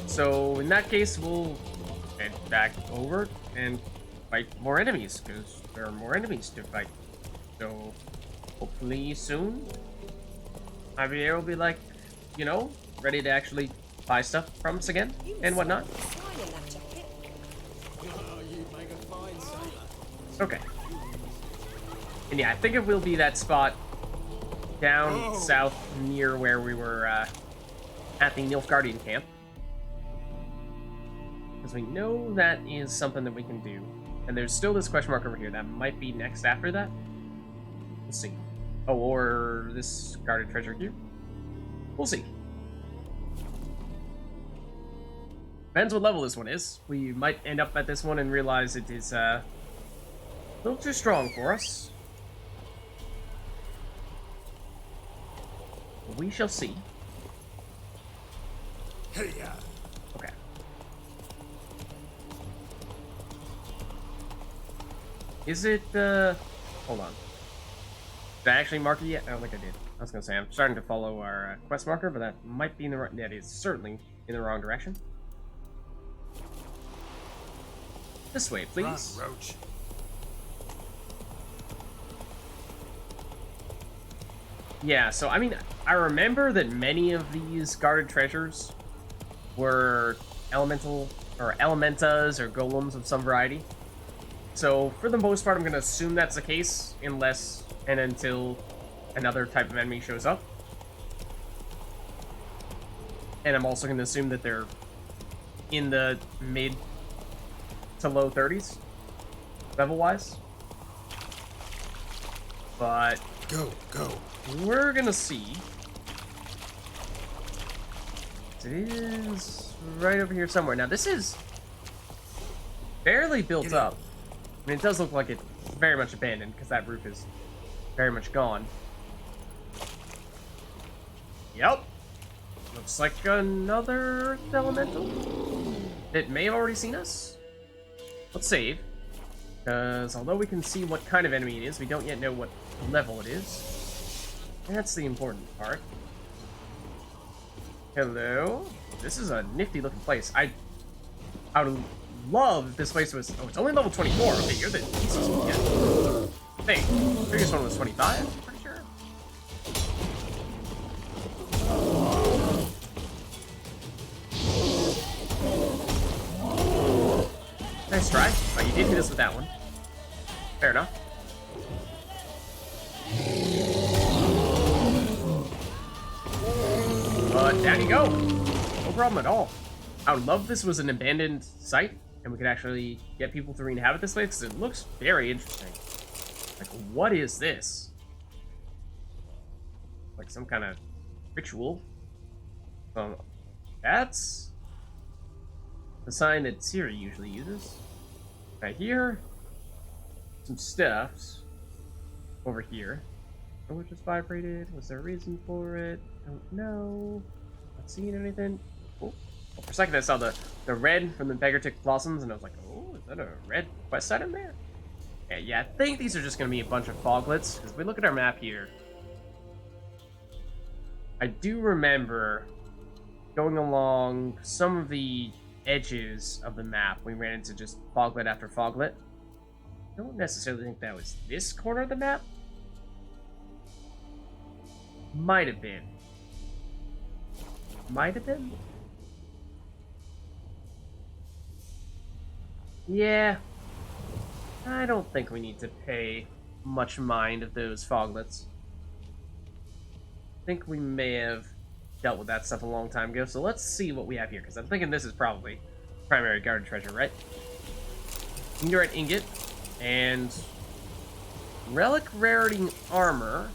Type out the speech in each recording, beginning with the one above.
So in that case, we'll head back over and fight more enemies, because there are more enemies to fight. So hopefully soon, Javier will be like, you know, ready to actually buy stuff from us again and whatnot. Okay. And yeah, I think it will be that spot down south near where we were at the Nilfgaardian camp. Because we know that is something that we can do. And there's still this question mark over here. That might be next after that. Let's see. Oh, or this guarded treasure here. We'll see. Depends what level this one is. We might end up at this one and realize it is a little too strong for us. But we shall see. Hey, yeah. Okay. Is it, hold on. Did I actually mark it yet? I don't think I did. I was gonna say, I'm starting to follow our quest marker, but that might be in the right, that is certainly in the wrong direction. This way, please. Run, Roach. Yeah, so, I mean, I remember that many of these guarded treasures were elemental, or elementas, or golems of some variety. So, for the most part, I'm going to assume that's the case, unless and until another type of enemy shows up. And I'm also going to assume that they're in the mid to low 30s, level-wise. But Go. we're going to see. It is right over here somewhere. Now, this is barely built up. I mean, it does look like it's very much abandoned, because that roof is very much gone. Yep. Looks like another elemental. It may have already seen us. Let's save. Because although we can see what kind of enemy it is, we don't yet know what level it is. That's the important part. Hello. This is a nifty looking place. I would love if this place was... Oh, it's only level 24. Okay, you're the easiest one yet. Hey, the previous one was 25, I'm pretty sure. Nice try. Oh, you did hit us with that one. Fair enough. But down you go. No problem at all. I would love if this was an abandoned site, and we could actually get people to re-inhabit this place, because it looks very interesting. Like, what is this? Like some kind of ritual. That's the sign that Siri usually uses. Right here. Some stuffs over here. Oh, it just vibrated. Was there a reason for it? Don't know. Not seeing anything. Oh. Well, for a second I saw the red from the Beggartic Blossoms, and I was like, oh, is that a red quest item there? Yeah, I think these are just going to be a bunch of foglets, because if we look at our map here, I do remember going along some of the edges of the map, we ran into just foglet after foglet. I don't necessarily think that was this corner of the map. Might have been. Might have been? Yeah. I don't think we need to pay much mind of those foglets. I think we may have dealt with that stuff a long time ago, so let's see what we have here, because I'm thinking this is probably primary guarded treasure, right? Meteorite ingot and relic rarity armor.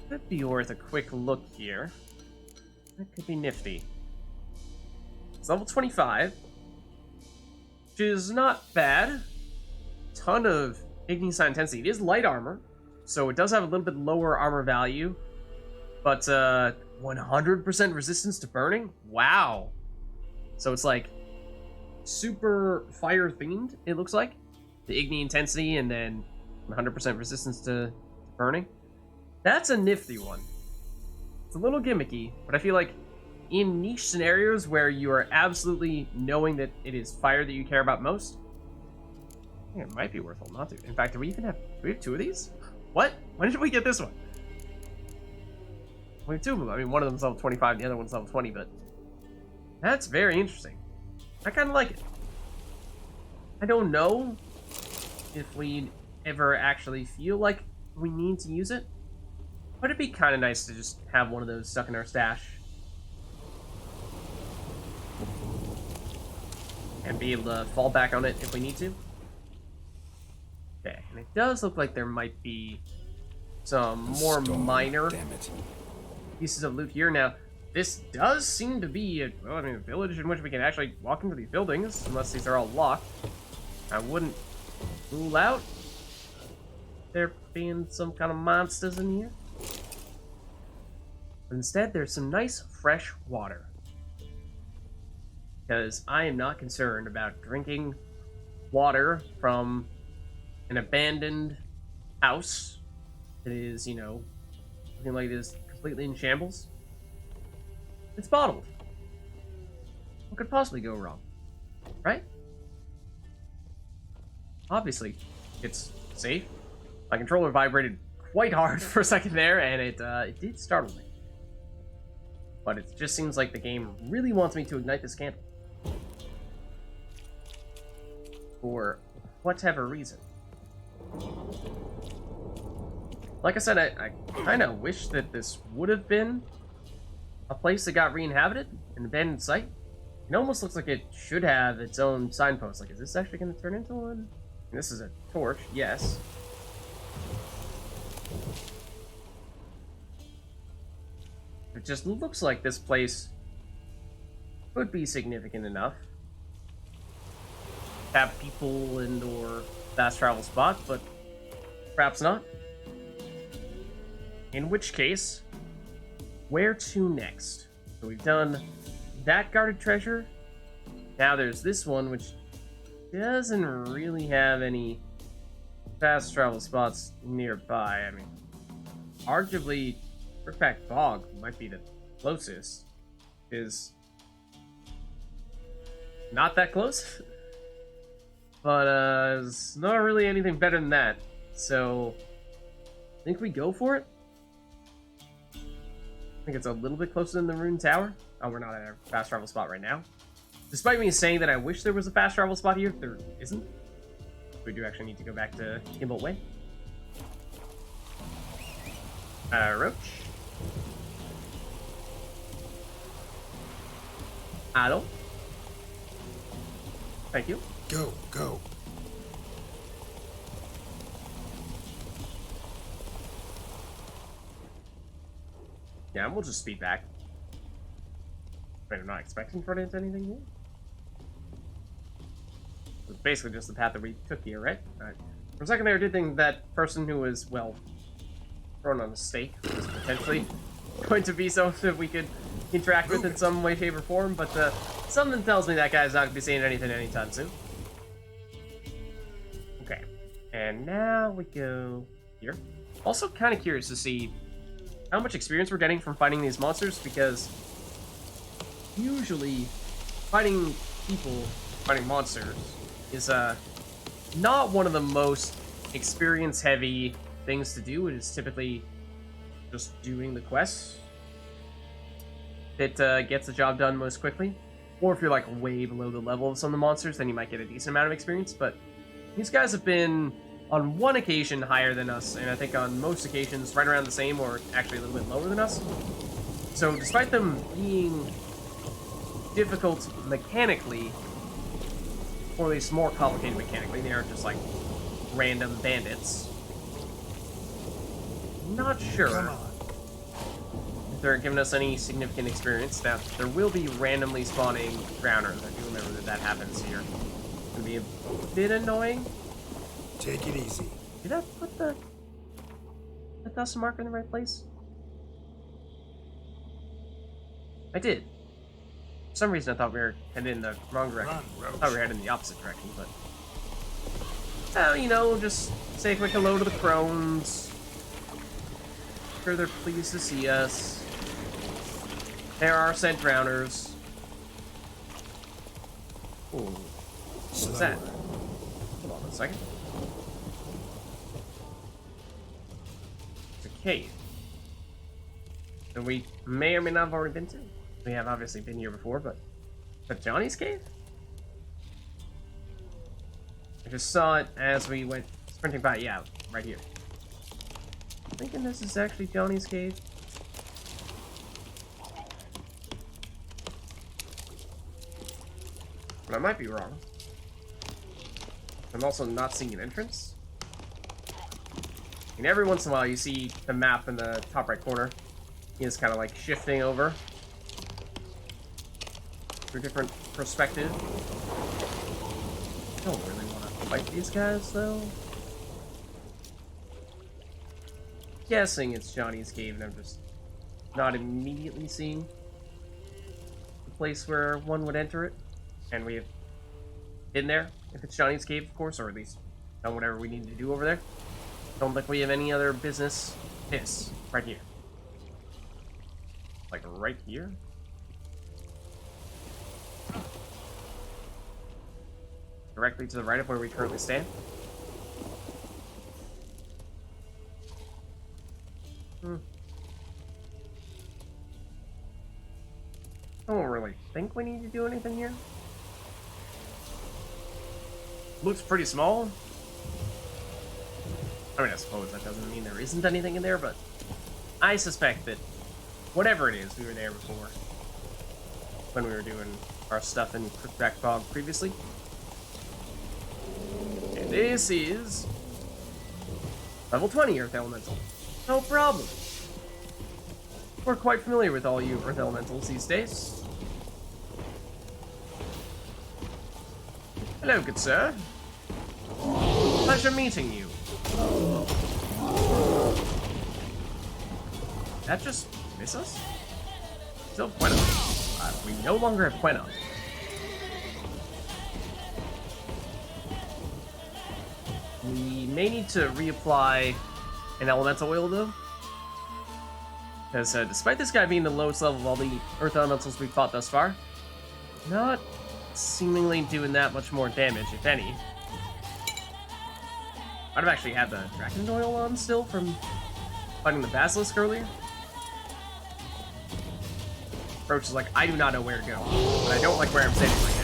Could be worth a quick look here. That could be nifty. It's level 25, which is not bad. Ton of ignition intensity. It is light armor, so it does have a little bit lower armor value, but 100% resistance to burning. Wow. So it's like super fire themed. It looks like the igni intensity and then 100% resistance to burning. That's a nifty one. It's a little gimmicky, but I feel like in niche scenarios where you are absolutely knowing that it is fire that you care about most, I think it might be worth holding on to. In fact, do we have two of these? What? When did we get this one? We have two of them. I mean, one of them's level 25, the other one's level 20, but that's very interesting. I kind of like it. I don't know if we ever actually feel like we need to use it, but it'd be kind of nice to just have one of those stuck in our stash and be able to fall back on it if we need to. Okay, and it does look like there might be some more minor pieces of loot here. Now, this does seem to be a village in which we can actually walk into these buildings, unless these are all locked. I wouldn't rule out there being some kind of monsters in here. But instead, there's some nice fresh water. Because I am not concerned about drinking water from an abandoned house that is, looking like it is completely in shambles. It's bottled. What could possibly go wrong? Right? Obviously, it's safe. My controller vibrated quite hard for a second there, and it did startle me. But it just seems like the game really wants me to ignite this candle. For whatever reason. Like I said, I kind of wish that this would have been a place that got re-inhabited, an abandoned site. It almost looks like it should have its own signpost. Like, is this actually going to turn into one? This is a torch, yes. It just looks like this place could be significant enough to have people and or fast travel spot, but perhaps not. In which case, where to next? So we've done that guarded treasure. Now there's this one, which doesn't really have any fast travel spots nearby. I mean, arguably, Brickback Bog might be the closest. Is not that close, but it's not really anything better than that. So, I think we go for it. I think it's a little bit closer than the Rune Tower. Oh, we're not at a fast travel spot right now. Despite me saying that I wish there was a fast travel spot here, there isn't. We do actually need to go back to Gimbal Way. Roach. Adel. Thank you. Go. Yeah, and we'll just speed back. But I'm not expecting for it into anything new. It's basically just the path that we took here, right? Alright. For a second there, I did think that person who was, well, thrown on a stake was potentially going to be someone that we could interact with in some way, shape, or form, but something tells me that guy's not going to be saying anything anytime soon. Okay. And now we go here. Also kind of curious to see how much experience we're getting from fighting these monsters, because usually fighting monsters is not one of the most experience-heavy things to do. It is typically just doing the quests that gets the job done most quickly. Or if you're like way below the level of some of the monsters, then you might get a decent amount of experience. But these guys have been, on one occasion, higher than us, and I think on most occasions right around the same, or actually a little bit lower than us. So despite them being difficult mechanically, or at least more complicated mechanically, they aren't just like random bandits. Not sure if they're giving us any significant experience. Now, there will be randomly spawning drowners. I do remember that happens here. It's gonna be a bit annoying. Take it easy. Did I put the dust marker in the right place? I did. For some reason, I thought we were headed in the wrong direction. I thought we were headed in the opposite direction, but... just say a quick hello to the crones. Sure, they're pleased to see us. There are scent drowners. Ooh. What's that? Hold on a second. It's a cave. And we may or may not have already been to. We have obviously been here before, but... Johnny's cave? I just saw it as we went sprinting by. Yeah, right here. I'm thinking this is actually Johnny's cave. But I might be wrong. I'm also not seeing an entrance. And every once in a while you see the map in the top right corner. It's kind of like shifting over for a different perspective. I don't really want to fight these guys though. Guessing it's Johnny's cave and I'm just not immediately seeing the place where one would enter it. And we have been there, if it's Johnny's cave, of course, or at least done whatever we need to do over there. Don't think we have any other business. This, right here. Like, right here? Directly to the right of where we currently stand. I don't really think we need to do anything here. Looks pretty small. I mean, I suppose that doesn't mean there isn't anything in there, but I suspect that whatever it is, we were there before when we were doing our stuff in Crookback Bog previously. And this is level 20 Earth Elemental. No problem. We're quite familiar with all you Earth Elementals these days. Hello, good sir. Pleasure meeting you. That just miss us? Still Quena. We no longer have Quena. We may need to reapply an elemental oil though. Because despite this guy being the lowest level of all the Earth Elementals we've fought thus far, not seemingly doing that much more damage, if any. I'd have actually had the Dragon Oil on still from fighting the Basilisk earlier. Approach is like, I do not know where to go, but I don't like where I'm standing right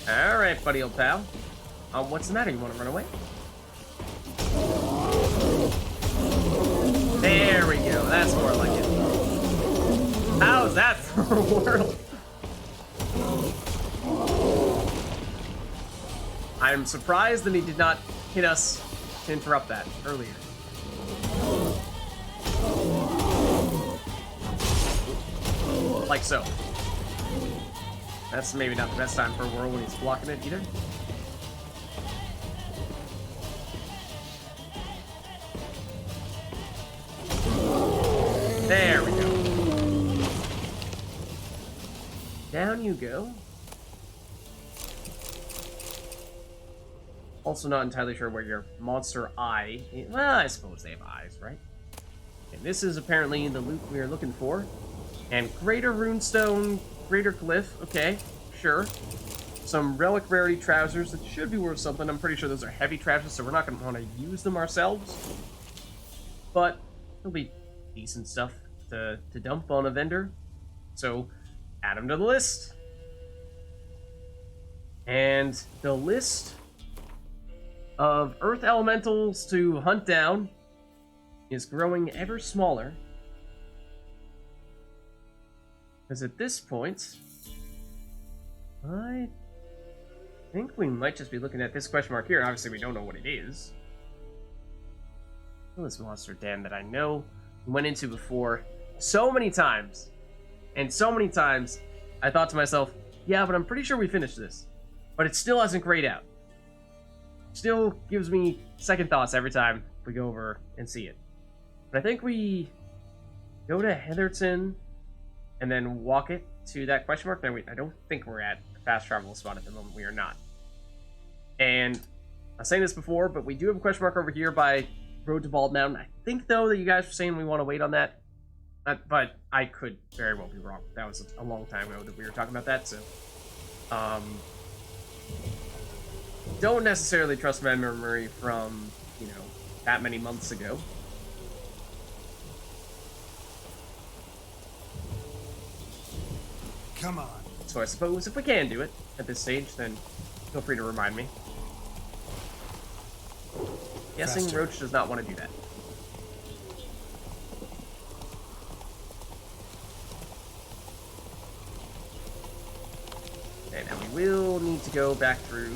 now. Alright, buddy old pal. What's the matter? You want to run away? There we go. That's more like it. How's that for a world? I'm surprised that he did not hit us to interrupt that earlier. Like so. That's maybe not the best time for a whirl when he's blocking it either. There we go. Down you go. Also not entirely sure where your monster eye is. Well, I suppose they have eyes, right? And this is apparently the loot we are looking for. And greater runestone, greater glyph. Okay, sure. Some relic rarity trousers that should be worth something. I'm pretty sure those are heavy trousers, so we're not going to want to use them ourselves. But it'll be decent stuff to dump on a vendor. So add them to the list. And the list of Earth Elementals to hunt down is growing ever smaller. Because at this point, I think we might just be looking at this question mark here. Obviously, we don't know what it is. This monster den that I know we went into before so many times. And so many times, I thought to myself, yeah, but I'm pretty sure we finished this. But it still hasn't grayed out. Still gives me second thoughts every time we go over and see it. But I think we go to Heatherton and then walk it to that question mark. I don't think we're at a fast travel spot at the moment. We are not. And I was saying this before, but we do have a question mark over here by Road to Bald Mountain. I think, though, that you guys were saying we want to wait on that. But I could very well be wrong. That was a long time ago that we were talking about that, so... don't necessarily trust my memory from, you know, that many months ago. Come on. So I suppose if we can do it at this stage, then feel free to remind me. Guessing Faster. Roach does not want to do that. Okay, now we will need to go back through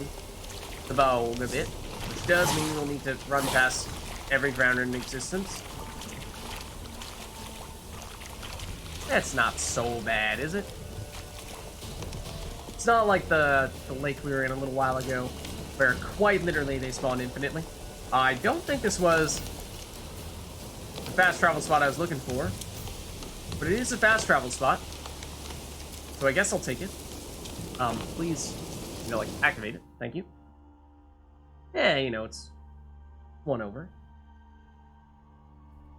the bog a bit, which does mean we'll need to run past every grounder in existence. That's not so bad, is it? It's not like the lake we were in a little while ago, where quite literally they spawn infinitely. I don't think this was the fast travel spot I was looking for, but it is a fast travel spot, so I guess I'll take it. Please, you know, like, activate it. Thank you. Yeah, you know, it's one over.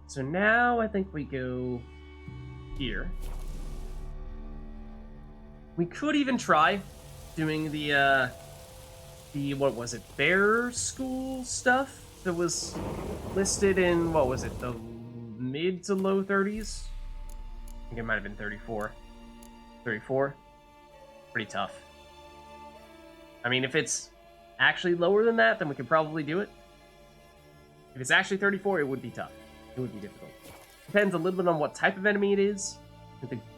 So now I think we go here. We could even try doing the what was it, bear school stuff that was listed in, what was it, the mid to low 30s? I think it might have been 34. 34? Pretty tough. I mean, if it's actually lower than that, then we could probably do it. If it's actually 34, it would be tough. It would be difficult. Depends a little bit on what type of enemy it is.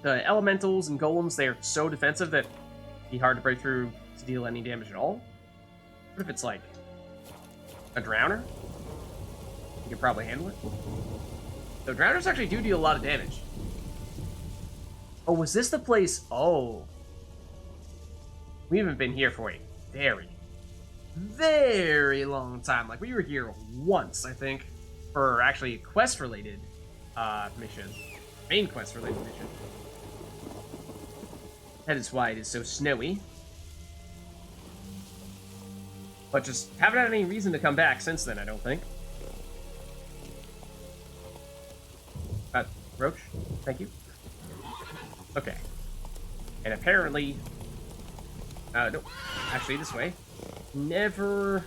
The elementals and golems, they are so defensive that it'd be hard to break through to deal any damage at all. What if it's like a drowner? You could probably handle it. So drowners actually do deal a lot of damage. Oh, was this the place? Oh. We haven't been here for a very, very long time. Like, we were here once, I think, for actually quest-related mission. Main quest-related mission. That is why it is so snowy. But just haven't had any reason to come back since then, I don't think. Roach, thank you. Okay. And apparently... no. Actually, this way. Never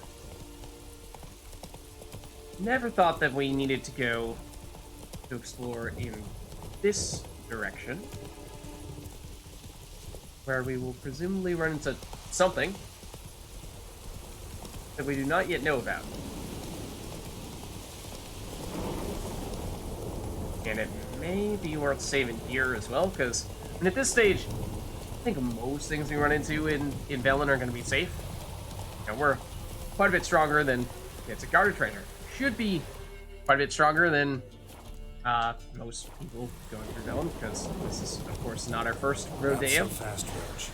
thought that we needed to go to explore in this direction. Where we will presumably run into something that we do not yet know about. And it may be worth saving here as well, because I mean, at this stage, I think most things we run into in Velen are going to be safe. And we're quite a bit stronger than... It's a guarded treasure. Should be quite a bit stronger than most people going through Velen, because this is, of course, not our first rodeo. Not so fast, Roach.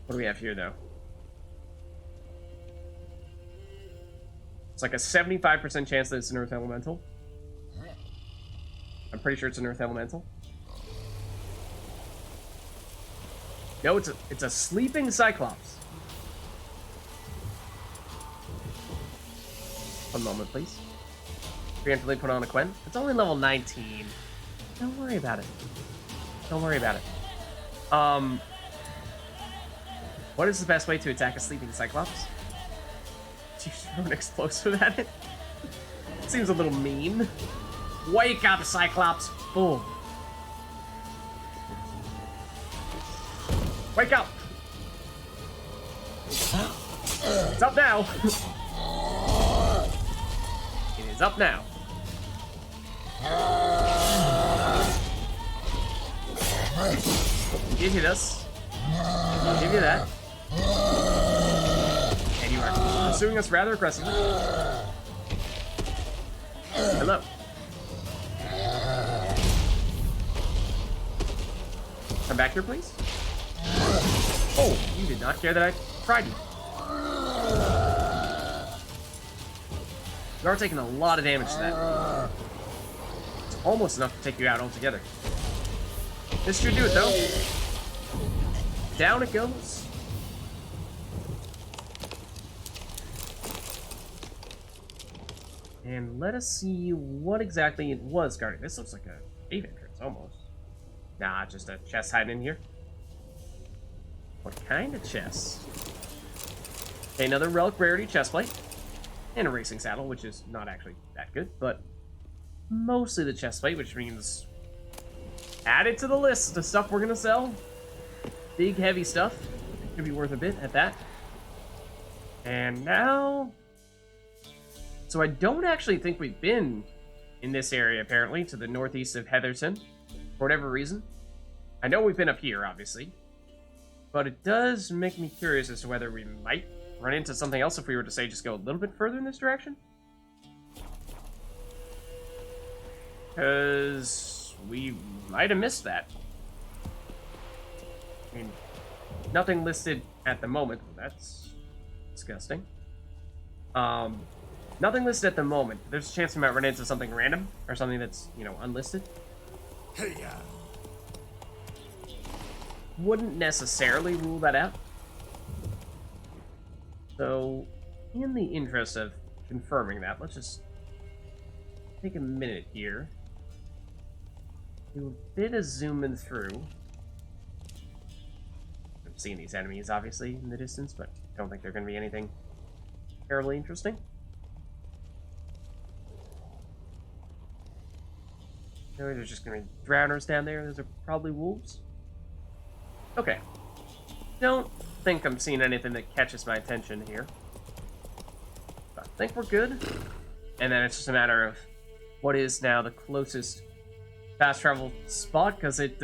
What do we have here, though? It's like a 75% chance that it's an Earth Elemental. I'm pretty sure it's an Earth Elemental. No, it's a sleeping Cyclops. One moment, please. Preemptively put on a Quen. It's only level 19. Don't worry about it. Don't worry about it. What is the best way to attack a sleeping Cyclops? Do you throw an explosive at it? Seems a little mean. Wake up, Cyclops! Boom. Wake up! It's up now! It is up now. You did hit us. I'll give you that. And you are pursuing us rather aggressively. Hello. Come back here, please. Oh, you did not care that I tried you. You are taking a lot of damage to that. It's almost enough to take you out altogether. This should do it, though. Down it goes. And let us see what exactly it was guarding. This looks like a cave entrance, almost. Nah, just a chest hiding in here. What kind of chest? Okay, another Relic Rarity chestplate. And a racing saddle, which is not actually that good, but mostly the chestplate, which means add it to the list of stuff we're gonna sell. Big, heavy stuff. It could be worth a bit at that. And now... So I don't actually think we've been in this area, apparently, to the northeast of Heatherton, for whatever reason. I know we've been up here, obviously. But it does make me curious as to whether we might run into something else if we were to, say, just go a little bit further in this direction. Because we might have missed that. I mean, nothing listed at the moment. That's disgusting. Nothing listed at the moment. There's a chance we might run into something random or something that's, you know, unlisted. Hey, Wouldn't necessarily rule that out. So, in the interest of confirming that, let's just take a minute here. Do a bit of zooming through. I'm seeing these enemies, obviously, in the distance, but I don't think they're going to be anything terribly interesting. No, there's just going to be drowners down there. Those are probably wolves. Okay. Don't think I'm seeing anything that catches my attention here. But I think we're good. And then it's just a matter of what is now the closest fast travel spot, because it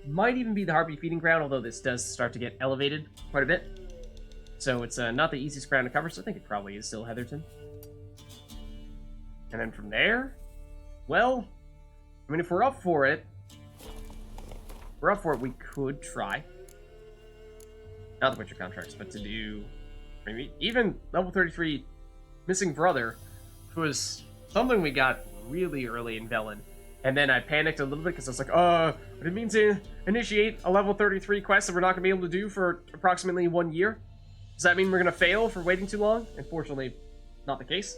might even be the Harpy feeding ground, although this does start to get elevated quite a bit. So it's not the easiest ground to cover, so I think it probably is still Heatherton. And then from there, well, I mean, if we're up for it, we could try. Not the Witcher contracts, but to do maybe even level 33 Missing Brother, which was something we got really early in Velen. And then I panicked a little bit because I was like, I didn't mean to initiate a level 33 quest that we're not going to be able to do for approximately 1 year. Does that mean we're going to fail for waiting too long? Unfortunately, not the case.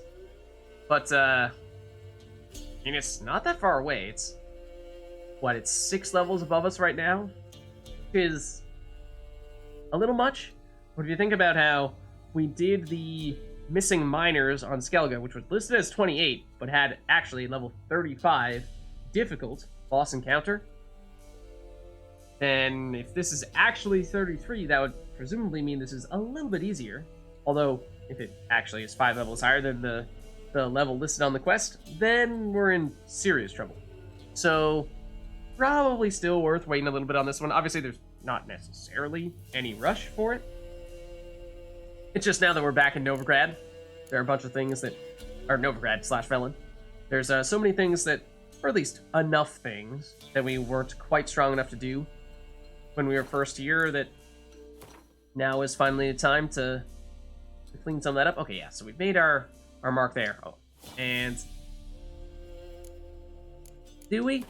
But, I mean, it's not that far away. It's, what, it's 6 levels above us right now? Which is a little much. But if you think about how we did the missing miners on Skellige, which was listed as 28, but had actually level 35 difficult boss encounter, then if this is actually 33, that would presumably mean this is a little bit easier. Although, if it actually is 5 levels higher than the level listed on the quest, then we're in serious trouble. So, probably still worth waiting a little bit on this one. Obviously, there's not necessarily any rush for it. It's just now that we're back in Novigrad, there are a bunch of things that are Novigrad/Velen. There's so many things that, or at least enough things, that we weren't quite strong enough to do when we were first here, that now is finally the time to clean some of that up. Okay, yeah, so we've made our mark there. Oh, and do we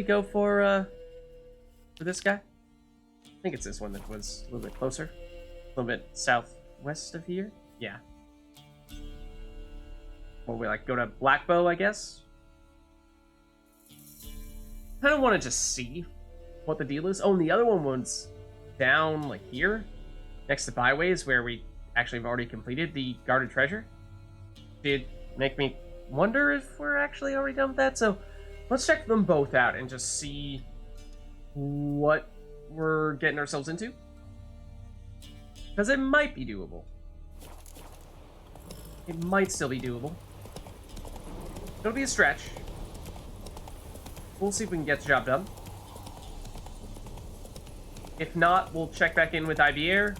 go for this guy? I think it's this one that was a little bit closer, a little bit southwest of here. Yeah. Well, we like go to Blackbow, I guess. I don't want to just see what the deal is. Oh, and the other one was down like here, next to Byways, where we actually have already completed the guarded treasure. Did make me wonder if we're actually already done with that. So let's check them both out and just see what we're getting ourselves into, because it might be doable. It might still be doable. It'll be a stretch. We'll see if we can get the job done. If not, we'll check back in with Ivier,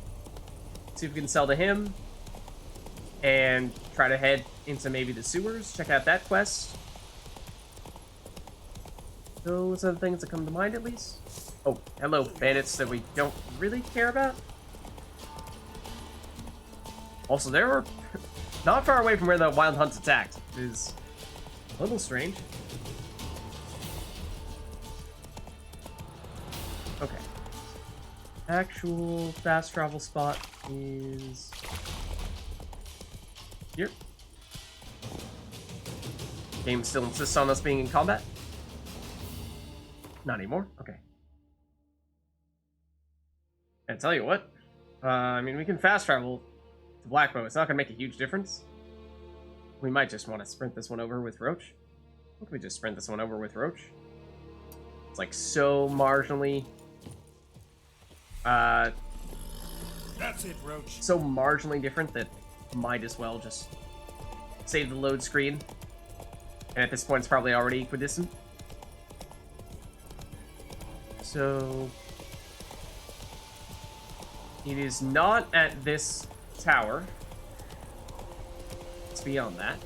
see if we can sell to him, and try to head into maybe the sewers, check out that quest. Those are the things that come to mind, at least. Oh, hello, bandits that we don't really care about. Also, they were not far away from where the Wild Hunts attacked, which is a little strange. Okay. Actual fast travel spot is Here. Game still insists on us being in combat? Not anymore? Okay. And tell you what, I mean, we can fast travel to Blackbow. It's not going to make a huge difference. We might just want to sprint this one over with Roach. What can we just sprint this one over with Roach? It's like so marginally... That's it, Roach. so marginally different that might as well just save the load screen. And at this point, it's probably already equidistant. So... it is not at this tower. It's beyond that.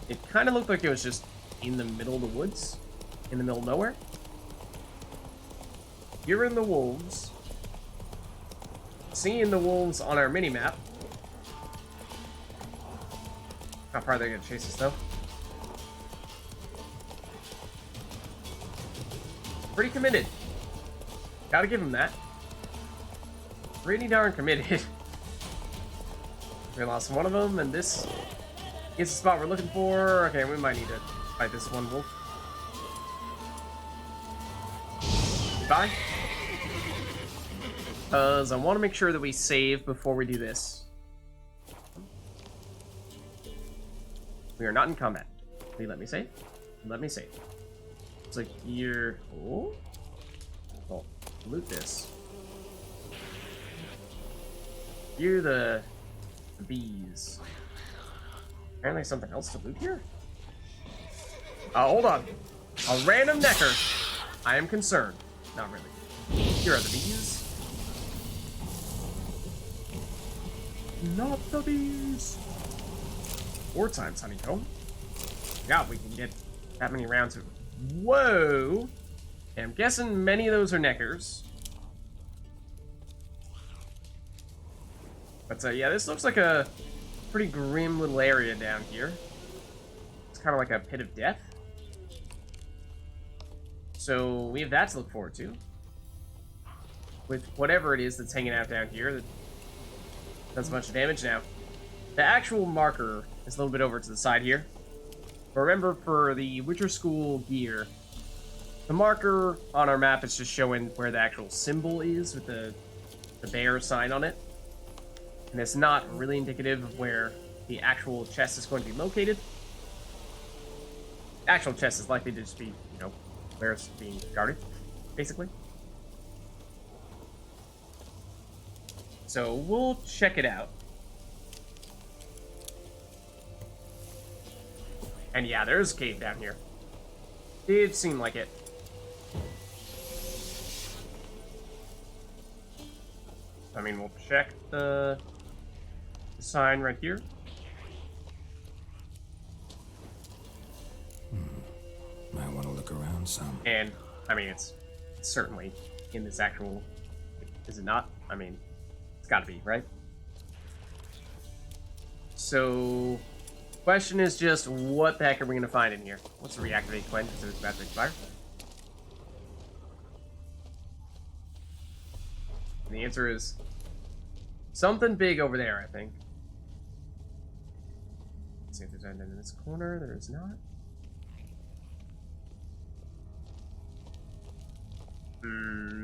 It kind of looked like it was just in the middle of the woods. In the middle of nowhere. You're in the wolves. Seeing the wolves on our mini-map. How far are they going to chase us, though? Pretty committed. Gotta give him that. Pretty darn committed. We lost one of them, and this is the spot we're looking for. Okay, we might need to fight this one wolf. Goodbye. Because I want to make sure that we save before we do this. We are not in combat. Will you let me save? Let me save. It's like you're... oh? Well, loot this. You're the bees. Apparently something else to loot here? Hold on. A random necker. I am concerned. Not really. Here are the bees. Not the bees. 4 times honeycomb. God, we can get that many rounds of... whoa! And I'm guessing many of those are neckers. But yeah, this looks like a pretty grim little area down here. It's kind of like a pit of death. So we have that to look forward to. With whatever it is that's hanging out down here that does a bunch of damage now. The actual marker is a little bit over to the side here. But remember, for the Witcher School gear, the marker on our map is just showing where the actual symbol is with the bear sign on it. And it's not really indicative of where the actual chest is going to be located. The actual chest is likely to just be, you know, where it's being guarded, basically. So we'll check it out. And yeah, there's a cave down here. Did seem like it. I mean, we'll check the sign right here. Might want to look around some. And, I mean, it's certainly in this actual... is it not? I mean, it's gotta be, right? So... question is just, what the heck are we gonna find in here? Let's reactivate Quinn because it's about to expire. And the answer is something big over there, I think. Let's see if there's anything in this corner. There is not.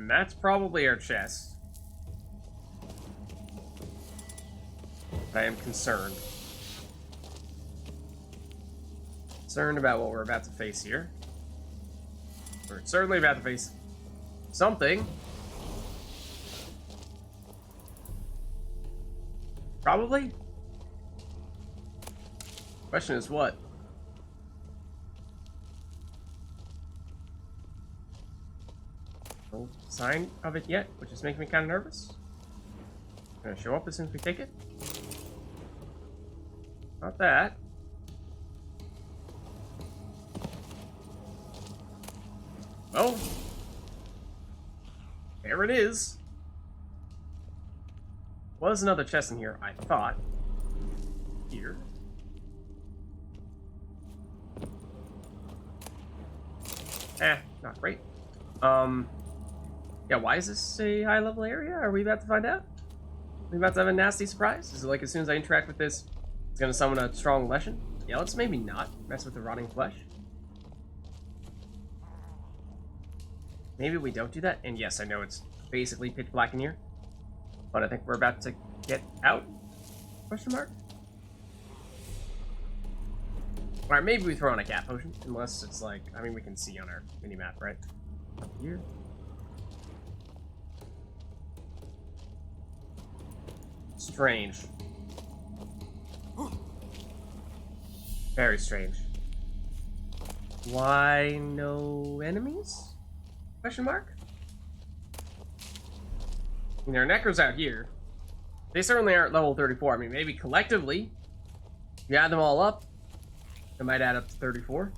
That's probably our chest. I am concerned. Concerned about what we're about to face here. We're certainly about to face something. Probably. Question is what? No sign of it yet, which is making me kind of nervous. Gonna show up as soon as we take it. Not that. Well, there it is. Was another chest in here, I thought. Here. Not great. Yeah, Yeah, why is this a high-level area? Are we about to find out? Are we about to have a nasty surprise? Is it like as soon as I interact with this, it's gonna summon a strong lesson? Yeah, let's maybe not mess with the rotting flesh. Maybe we don't do that. And yes, I know it's basically pitch black in here, but I think we're about to get out? Question mark? Alright, maybe we throw on a cat potion, unless it's like, I mean, we can see on our mini-map, right? Up here. Strange. Very strange. Why no enemies? Question mark? I mean, there are necros out here. They certainly aren't level 34. I mean, maybe collectively, if you add them all up, it might add up to 34.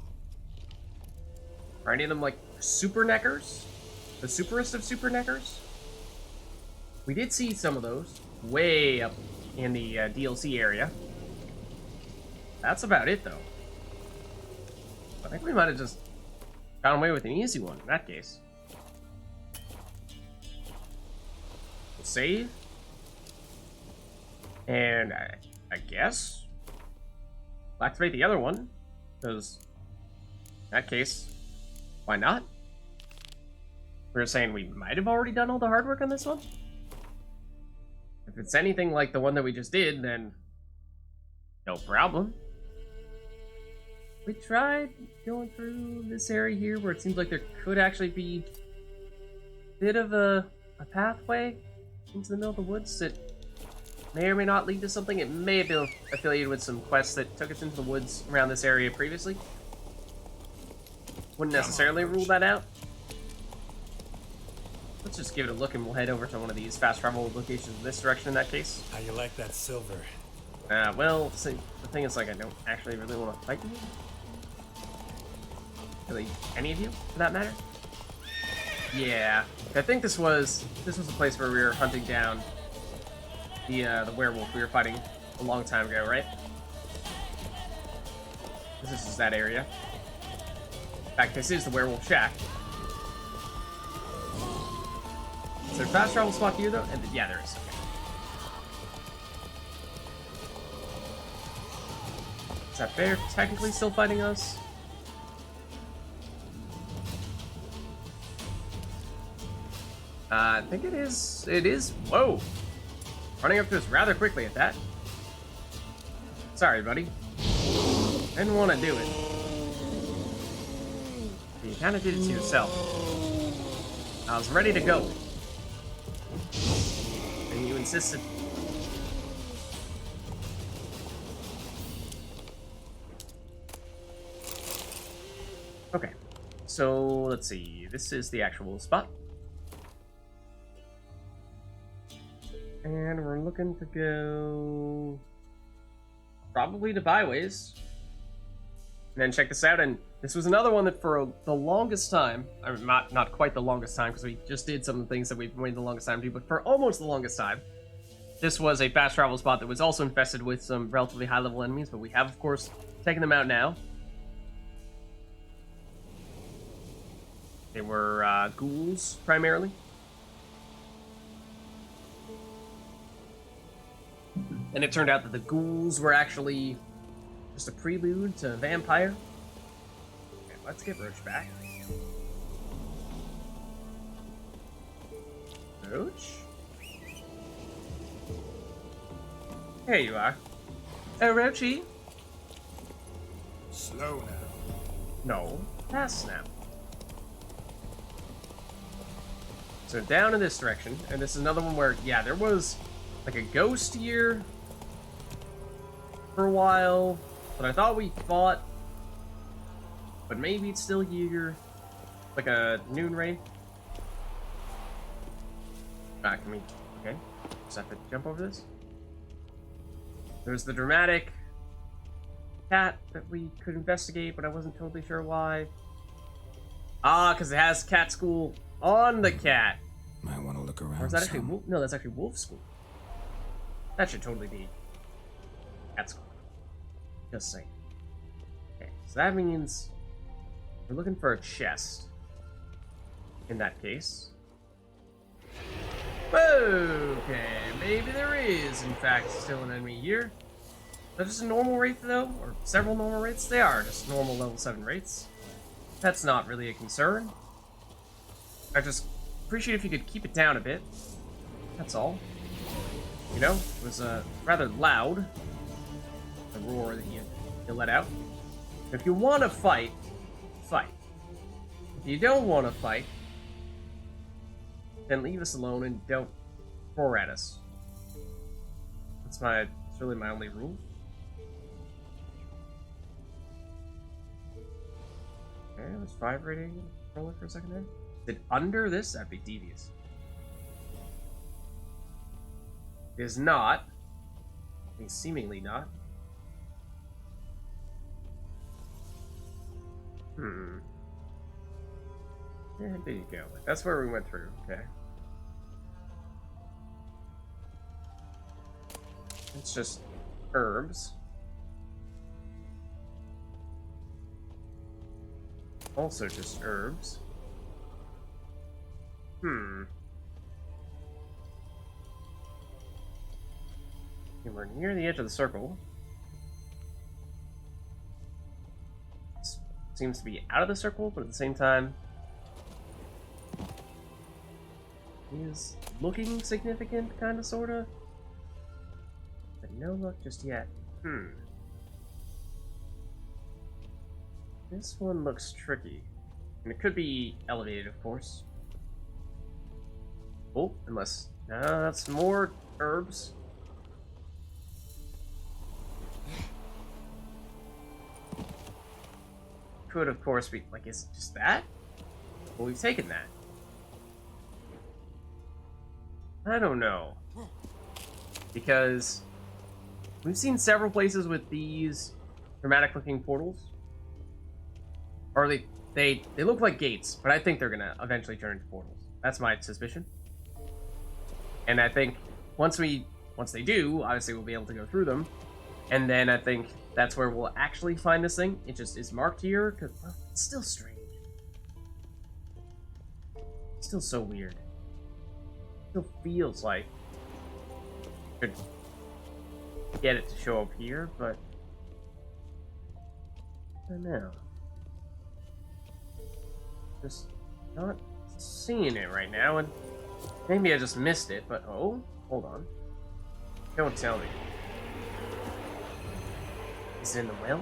Are any of them like super neckers? The superest of super neckers? We did see some of those way up in the DLC area. That's about it, though. I think we might have just gotten away with an easy one in that case. Save. And I guess we'll activate the other one, because in that case, why not? We were saying we might have already done all the hard work on this one. If it's anything like the one that we just did, then no problem. We tried going through this area here where it seems like there could actually be a bit of a pathway into the middle of the woods that may or may not lead to something. It may have been affiliated with some quests that took us into the woods around this area previously. Wouldn't necessarily rule that out. Let's just give it a look and we'll head over to one of these fast travel locations in this direction in that case. How you like that silver? Well, see, the thing is, like, I don't actually really want to fight you. Really, any of you, for that matter? Yeah, I think this was the place where we were hunting down the werewolf we were fighting a long time ago, right? This is that area. In fact, this is the Werewolf Shack. Is there a fast travel spot here, though? And yeah, there is. Okay. Is that bear technically still fighting us? I think it is. It is. Whoa! Running up to us rather quickly at that. Sorry, buddy. Didn't want to do it. You kind of did it to yourself. I was ready to go. And you insisted. Okay. So, let's see. This is the actual spot. And we're looking to go probably to Byways. And then check this out, and this was another one that for the longest time, I mean, not quite the longest time, because we just did some of the things that we've been waiting the longest time to do, but for almost the longest time, this was a fast travel spot that was also infested with some relatively high-level enemies, but we have, of course, taken them out now. They were ghouls, primarily. And it turned out that the ghouls were actually just a prelude to vampire. Okay, let's get Roach back. Roach? Here you are. Oh, Roachy. Slow now. No, fast now. So down in this direction, and this is another one where, yeah, there was like a ghost here for a while, but I thought we fought, but maybe it's still here, like a noon raid. Ah, can we, okay, just have to jump over this. There's the dramatic cat that we could investigate, but I wasn't totally sure why. Ah, because it has cat school on the cat. Might want to look around. Or is that actually wolf? No, that's actually wolf school. That should totally be cat school. Just saying. Okay, so that means we're looking for a chest. In that case. Okay, maybe there is, in fact, still an enemy here. Is that just a normal rate, though? Or several normal rates? They are just normal level 7 rates. That's not really a concern. I just appreciate if you could keep it down a bit. That's all. You know, it was rather loud, the roar that you let out. If you want to fight, fight. If you don't want to fight, then leave us alone and don't roar at us. That's really my only rule. Okay, let's 5 rating Relic for a second there. Is it under this? That'd be devious. It is not. I mean, seemingly not. Yeah, there you go. That's where we went through. Okay. It's just herbs. Also just herbs. Okay, we're near the edge of the circle. This seems to be out of the circle, but at the same time, is looking significant, kind of, sort of. But no luck just yet. This one looks tricky. And it could be elevated, of course. Oh, unless... No, that's more herbs. Could, of course, be... Like, is it just that? Well, we've taken that. I don't know. Because we've seen several places with these dramatic-looking portals. Or they look like gates, but I think they're gonna eventually turn into portals. That's my suspicion. And I think once they do, obviously we'll be able to go through them. And then I think that's where we'll actually find this thing. It just is marked here, because, well, it's still strange. It's still so weird. It still feels like I could get it to show up here, but I don't know. Just not seeing it right now, and maybe I just missed it, but oh, hold on. Don't tell me. Is it in the well?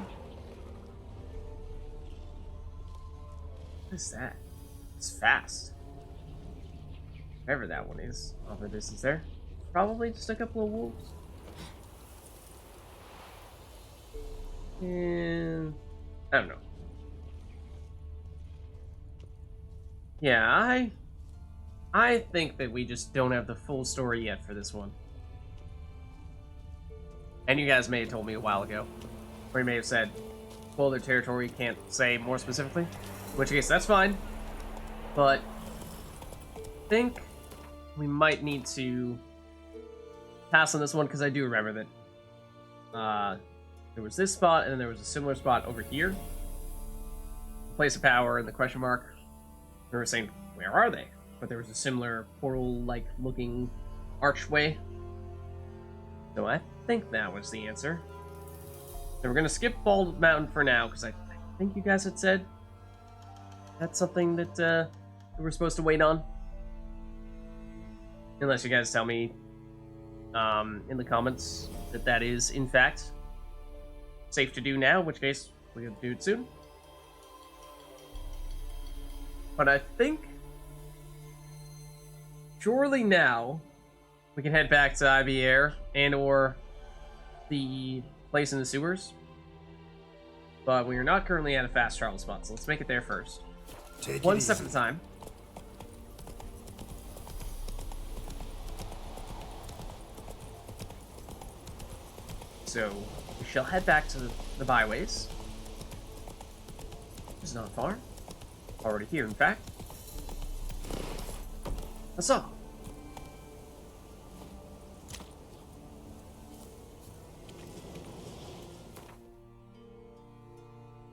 What is that? It's fast. Whatever that one is, off the distance there. Probably just a couple of wolves. And I don't know. Yeah, I think that we just don't have the full story yet for this one. And you guys may have told me a while ago, or you may have said, well, their territory can't say more specifically, in which case that's fine. But I think we might need to pass on this one, because I do remember that there was this spot, and then there was a similar spot over here. Place of power and the question mark. We were saying, where are they? But there was a similar portal-like looking archway. So I think that was the answer. So we're going to skip Bald Mountain for now, because I think you guys had said that's something that we're supposed to wait on. Unless you guys tell me in the comments that that is, in fact, safe to do now, in which case we'll do it soon. But I think surely now we can head back to Ivier and or the place in the sewers. But we are not currently at a fast travel spot, so let's make it there first. One step at a time. So we shall head back to the byways. Which is not far. Already here, in fact. What's up?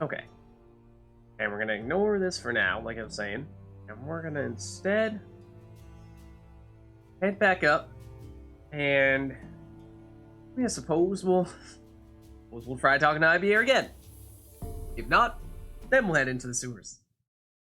Okay. And we're gonna ignore this for now, like I was saying. And we're gonna instead head back up, and I suppose we'll try talking to IBA again. If not, then we'll head into the sewers.